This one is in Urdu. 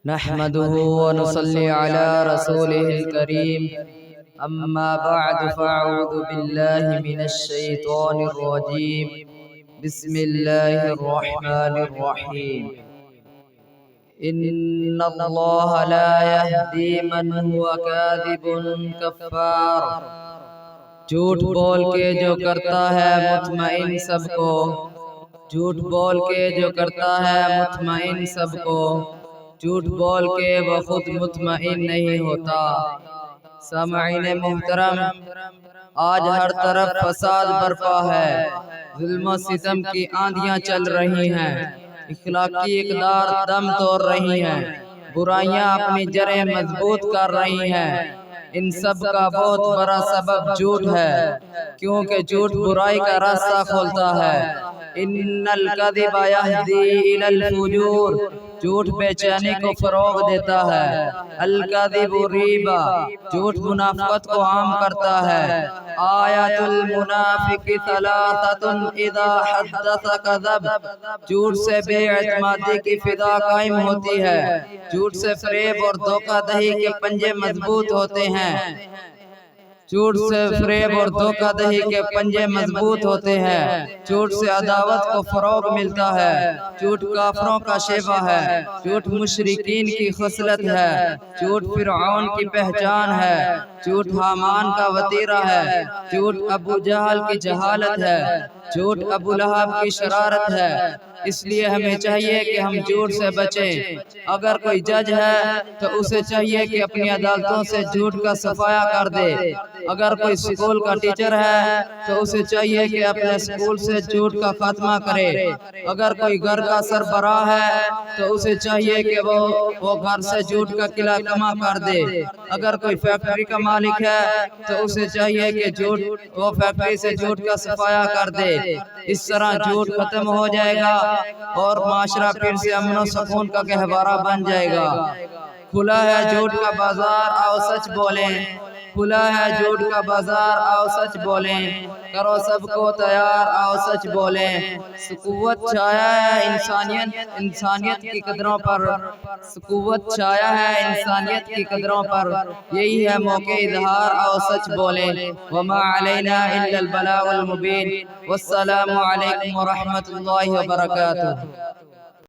نحمده ونصلي على رسوله الكريم أما بعد فأعوذ بالله من الشيطان الرجيم بسم الله الرحمن الرحيم إن الله لا يهدي من هو كاذب كفار جھوٹ بول کے جو کرتا ہے مطمئن سب کو، جھوٹ بول کے جو کرتا ہے مطمئن سب کو، جھوٹ بول کے وہ خود مطمئن نہیں ہوتا۔ سامعین محترم، آج ہر طرف فساد برپا ہے، ظلم و ستم کی آندیاں چل رہی ہیں، اخلاقی اقدار دم توڑ رہی ہیں، برائیاں اپنی جڑیں مضبوط کر رہی ہیں۔ ان سب کا بہت بڑا سبب جھوٹ ہے، کیونکہ جھوٹ برائی کا راستہ کھولتا ہے۔ ان الکذب یہدی الی الفجور، جھوٹ بے چینی کو فروغ دیتا ہے۔ الکذب ریبہ، جھوٹ منافقت کو عام کرتا ہے۔ آیت المنافق ثلاثۃ اذا حدث کذب، جھوٹ سے بے اعتمادی کی فضا قائم ہوتی ہے، جھوٹ سے فریب اور دھوکہ دہی کے پنجے مضبوط ہوتے ہیں، جھوٹ سے فریب اور دھوکہ دہی کے پنجے مضبوط ہوتے ہیں، جھوٹ سے عداوت کو فروغ ملتا ہے، جھوٹ کافروں کا شیوہ ہے، جھوٹ مشرکین کی خصلت ہے، جھوٹ فرعون کی پہچان ہے، جھوٹ حامان کا وطیرہ ہے، جھوٹ ابو جہل کی جہالت ہے، جھوٹ ابو لہب کی شرارت ہے۔ اس لیے ہمیں چاہیے کہ ہم جھوٹ سے بچیں۔ اگر کوئی جج ہے تو اسے چاہیے کہ اپنی عدالتوں سے جھوٹ کا صفایا کر دے۔ اگر کوئی سکول کا ٹیچر ہے تو اسے چاہیے کہ اپنے سکول سے جھوٹ کا خاتمہ کرے۔ اگر کوئی گھر کا سربراہ ہے تو اسے چاہیے کہ وہ گھر سے جھوٹ کا قلعہ کما کر دے۔ اگر کوئی فیکٹری کا مالک ہے تو اسے چاہیے کہ وہ فیکٹری سے جھوٹ کا صفایا کر دے۔ اس طرح جھوٹ ختم ہو جائے گا اور معاشرہ پھر سے امن و سکون کا گہوارہ بن جائے گا۔ کھلا ہے جھوٹ کا بازار، آؤ سچ بولیں، کھلا ہے جھوٹ کا بازار، آؤ سچ بولیں، کرو سب کو تیار، آؤ سچ بولیں۔ سکوت چھایا ہے انسانیت کی قدروں پر، سکوت چھایا ہے انسانیت کی قدروں پر، یہی ہے موقع اظہار، آؤ سچ بولیں۔ وما علینا الا البلاغ المبین۔ والسلام علیکم ورحمۃ اللہ وبرکاتہ۔